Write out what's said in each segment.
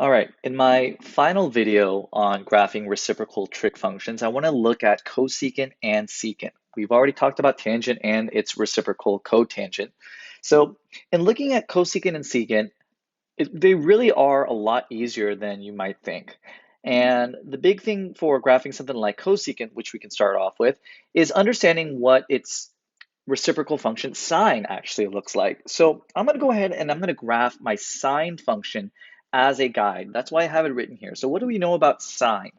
All right, in my final video on graphing reciprocal trig functions, I want to look at cosecant and secant. We've already talked about tangent and its reciprocal cotangent. So in looking at cosecant and secant, they really are a lot easier than you might think. And the big thing for graphing something like cosecant, which we can start off with, is understanding what its reciprocal function sine actually looks like. So I'm going to go ahead and I'm going to graph my sine function as a guide. That's why I have it written here. So what do we know about sine?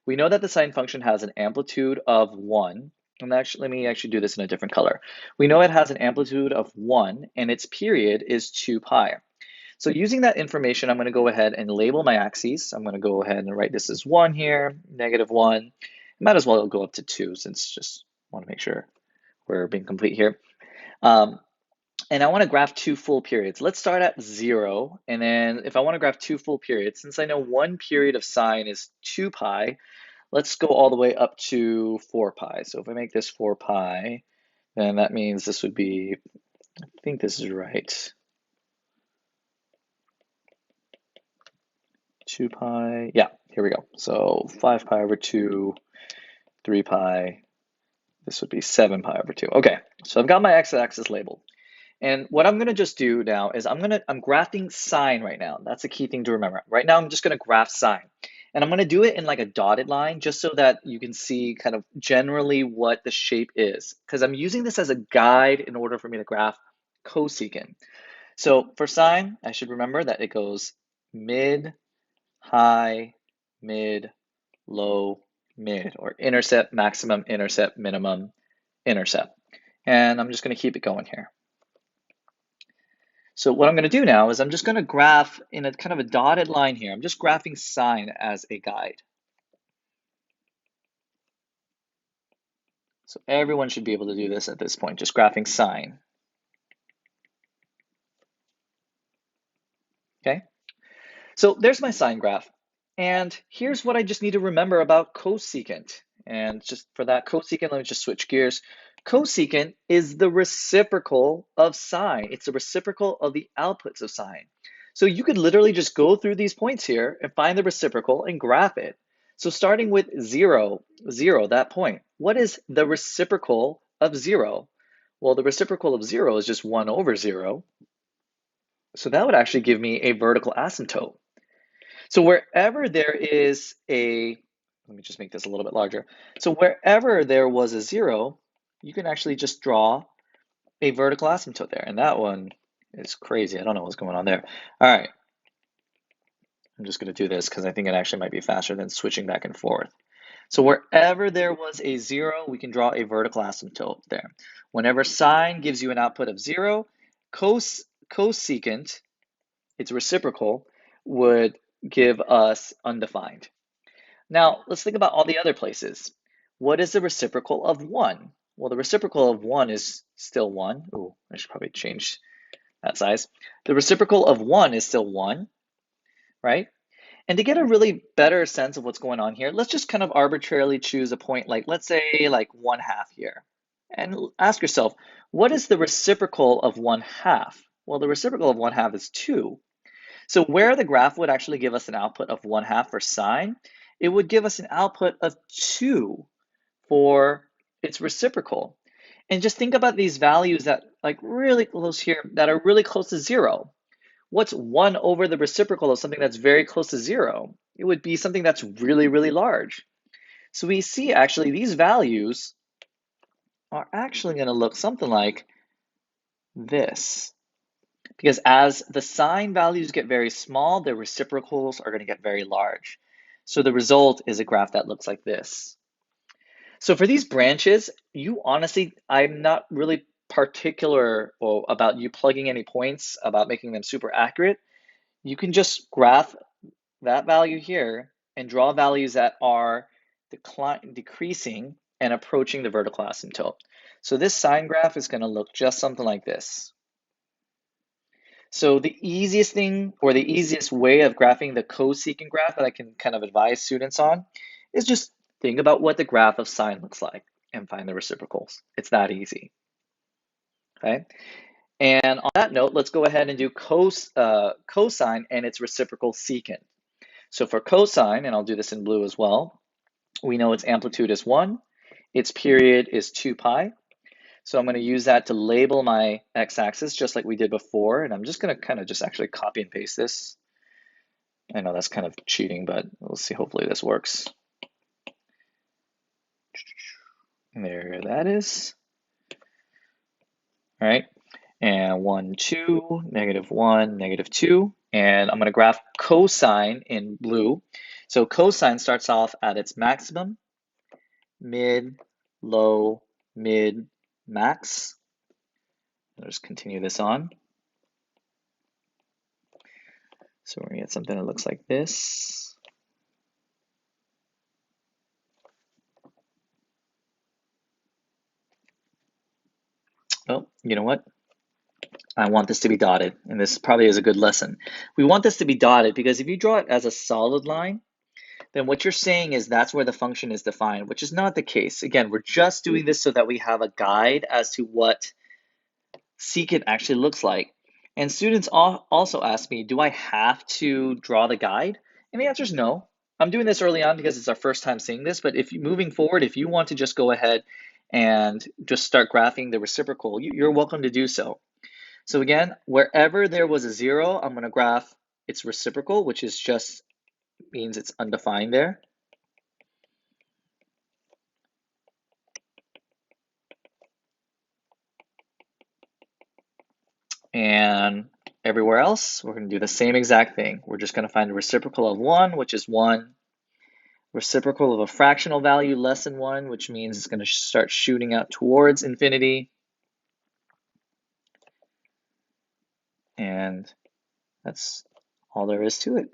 We know that the sine function has an amplitude of 1. And actually, let me actually do this in a different color. We know it has an amplitude of 1 and its period is 2 pi. So using that information, I'm going to go ahead and label my axes. I'm going to go ahead and write this as 1 here, -1. Might as well go up to 2 since just want to make sure we're being complete here. And I want to graph 2 full periods. Let's start at 0. And then if I want to graph 2 full periods, since I know 1 period of sine is 2 pi, let's go all the way up to 4 pi. So if I make this 4 pi, then that means this would be, I think this is right. 2 pi, yeah, here we go. So 5 pi over 2, 3 pi, this would be 7 pi over 2. Okay, so I've got my x-axis labeled. And what I'm gonna just do now is I'm graphing sine right now. That's a key thing to remember. Right now I'm just gonna graph sine. And I'm gonna do it in like a dotted line just so that you can see kind of generally what the shape is. Because I'm using this as a guide in order for me to graph cosecant. So for sine, I should remember that it goes mid, high, mid, low, mid, or intercept, maximum, intercept, minimum, intercept. And I'm just gonna keep it going here. So what I'm going to do now is I'm just going to graph in a kind of a dotted line here. I'm just graphing sine as a guide. So everyone should be able to do this at this point, just graphing sine. Okay, so there's my sine graph. And here's what I just need to remember about cosecant. And just for that cosecant, let me just switch gears. Cosecant is the reciprocal of sine. It's the reciprocal of the outputs of sine. So you could literally just go through these points here and find the reciprocal and graph it. So starting with 0, 0, that point, what is the reciprocal of 0? Well, the reciprocal of 0 is just 1 over 0. So that would actually give me a vertical asymptote. So wherever there is a, let me just make this a little bit larger. So wherever there was a 0, you can actually just draw a vertical asymptote there. And that one is crazy. I don't know what's going on there. All right. I'm just going to do this because I think it actually might be faster than switching back and forth. So wherever there was a 0, we can draw a vertical asymptote there. Whenever sine gives you an output of 0, cosecant, its reciprocal, would give us undefined. Now, let's think about all the other places. What is the reciprocal of 1? Well, the reciprocal of 1 is still 1. Ooh, I should probably change that size. The reciprocal of 1 is still 1, right? And to get a really better sense of what's going on here, let's just kind of arbitrarily choose a point like, let's say like 1/2 here. And ask yourself, what is the reciprocal of 1/2? Well, the reciprocal of 1/2 is 2. So where the graph would actually give us an output of 1/2 for sine, it would give us an output of 2 for its reciprocal. And just think about these values that like really close here, that are really close to 0. What's 1 over the reciprocal of something that's very close to 0? It would be something that's really, really large. So we see actually these values are actually going to look something like this. Because as the sine values get very small, the reciprocals are going to get very large. So the result is a graph that looks like this. So for these branches, you honestly, I'm not really particular about you plugging any points, about making them super accurate. You can just graph that value here and draw values that are decreasing and approaching the vertical asymptote. So this sine graph is going to look just something like this. So the easiest thing, or the easiest way of graphing the cosecant graph that I can kind of advise students on is just think about what the graph of sine looks like and find the reciprocals. It's that easy, okay? And on that note, let's go ahead and do cosine and its reciprocal secant. So for cosine, and I'll do this in blue as well, we know its amplitude is 1, its period is 2 pi. So I'm going to use that to label my x-axis just like we did before, and I'm just going to kind of just actually copy and paste this. I know that's kind of cheating, but we'll see. Hopefully this works. There that is. All right, and 1, 2, -1, -2, and I'm going to graph cosine in blue. So cosine starts off at its maximum, mid, low, mid, max. I'll just continue this on. So we're going to get something that looks like this. Oh, you know what? I want this to be dotted, and this probably is a good lesson. We want this to be dotted because if you draw it as a solid line, then what you're saying is that's where the function is defined, which is not the case. Again, we're just doing this so that we have a guide as to what secant actually looks like. And students also ask me, do I have to draw the guide? And the answer is no. I'm doing this early on because it's our first time seeing this, but if moving forward, if you want to just go ahead and just start graphing the reciprocal, you're welcome to do so. So again, wherever there was a 0, I'm going to graph its reciprocal, which is just means it's undefined there. And everywhere else, we're going to do the same exact thing. We're just going to find the reciprocal of 1, which is 1. Reciprocal of a fractional value less than 1, which means it's going to start shooting out towards infinity. And that's all there is to it.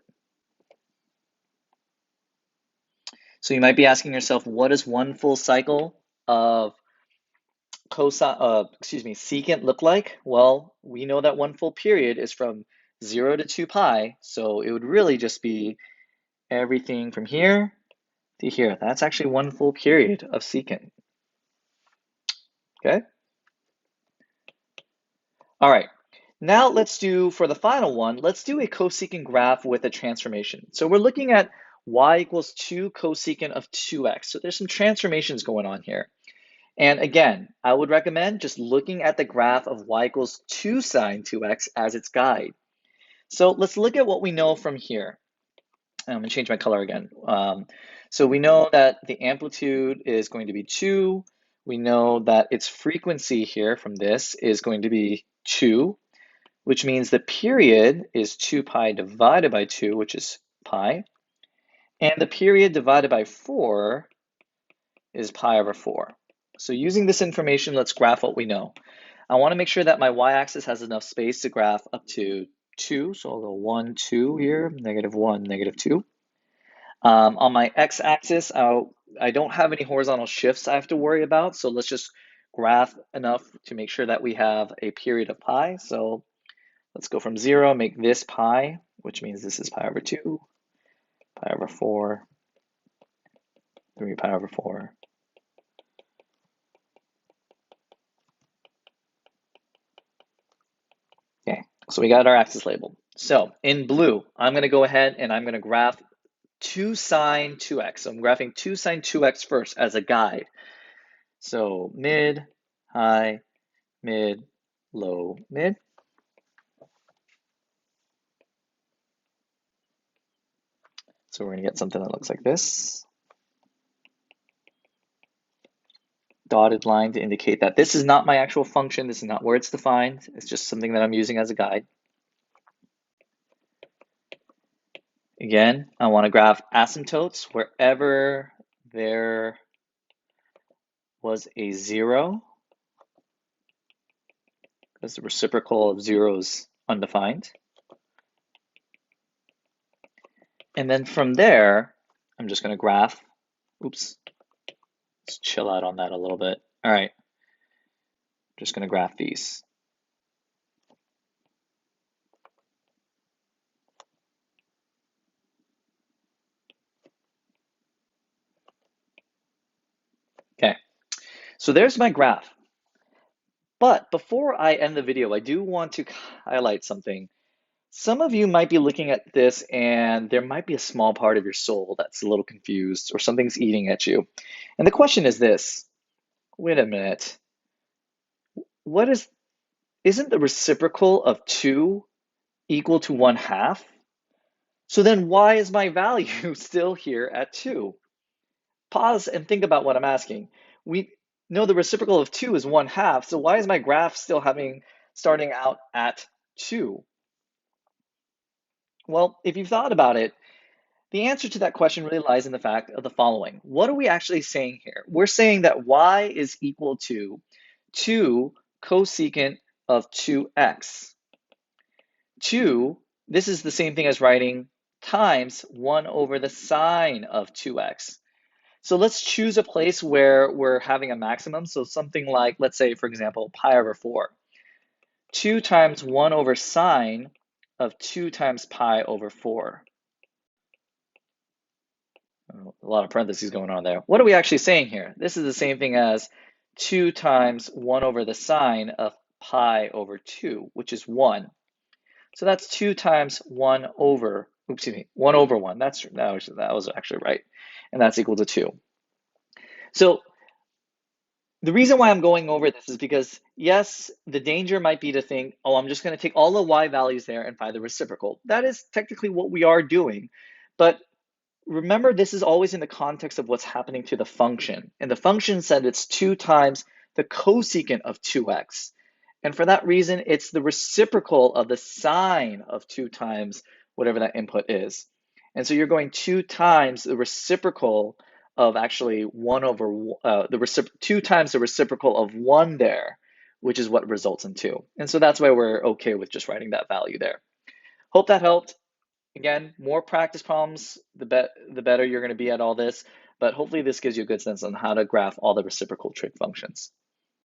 So you might be asking yourself, what is one full cycle of secant look like? Well, we know that one full period is from 0 to 2 pi, so it would really just be everything from here to here. That's actually one full period of secant. Okay? All right. Now let's do, for the final one, let's do a cosecant graph with a transformation. So we're looking at y equals 2 cosecant of 2x. So there's some transformations going on here. And again, I would recommend just looking at the graph of y equals 2 sine 2x as its guide. So let's look at what we know from here. I'm going to change my color again. So we know that the amplitude is going to be 2. We know that its frequency here from this is going to be 2, which means the period is 2 pi divided by 2, which is pi. And the period divided by 4 is pi over 4. So using this information, let's graph what we know. I want to make sure that my y-axis has enough space to graph up to 2. So I'll go 1, 2 here, -1, -2. On my x-axis, I don't have any horizontal shifts I have to worry about. So let's just graph enough to make sure that we have a period of pi. So let's go from 0, make this pi, which means this is pi over 2, pi over 4, 3 pi over 4. Okay, so we got our axis labeled. So in blue, I'm going to go ahead and I'm going to graph 2 sine 2x. So I'm graphing 2 sine 2x first as a guide. So mid, high, mid, low, mid. So we're going to get something that looks like this. Dotted line to indicate that this is not my actual function. This is not where it's defined. It's just something that I'm using as a guide. Again, I want to graph asymptotes wherever there was a 0, because the reciprocal of 0 is undefined. And then from there, I'm just going to graph. Oops. Let's chill out on that a little bit. All right. Just going to graph these. Okay. So there's my graph. But before I end the video, I do want to highlight something. Some of you might be looking at this and there might be a small part of your soul that's a little confused or something's eating at you. And the question is this, wait a minute, what isn't the reciprocal of 2 equal to 1/2? So then why is my value still here at 2? Pause and think about what I'm asking. We know the reciprocal of 2 is 1/2, so why is my graph still starting out at 2? Well, if you've thought about it, the answer to that question really lies in the fact of the following. What are we actually saying here? We're saying that y is equal to 2 cosecant of 2x. 2, this is the same thing as writing times 1 over the sine of 2x. So let's choose a place where we're having a maximum. So something like, let's say, for example, pi over 4. 2 times 1 over sine of 2 times pi over 4. A lot of parentheses going on there. What are we actually saying here? This is the same thing as 2 times 1 over the sine of pi over 2, which is 1. So that's 2 times 1 over, excuse me, 1 over 1. That was actually right. And that's equal to 2. So the reason why I'm going over this is because, yes, the danger might be to think, oh, I'm just going to take all the y values there and find the reciprocal. That is technically what we are doing. But remember, this is always in the context of what's happening to the function. And the function said it's 2 times the cosecant of 2x. And for that reason, it's the reciprocal of the sine of 2 times whatever that input is. And so you're going 2 times the reciprocal of actually 1 over 2 times the reciprocal of 1 there, which is what results in 2. And so that's why we're okay with just writing that value there. Hope that helped. Again, more practice problems, the better you're going to be at all this. But hopefully this gives you a good sense on how to graph all the reciprocal trig functions.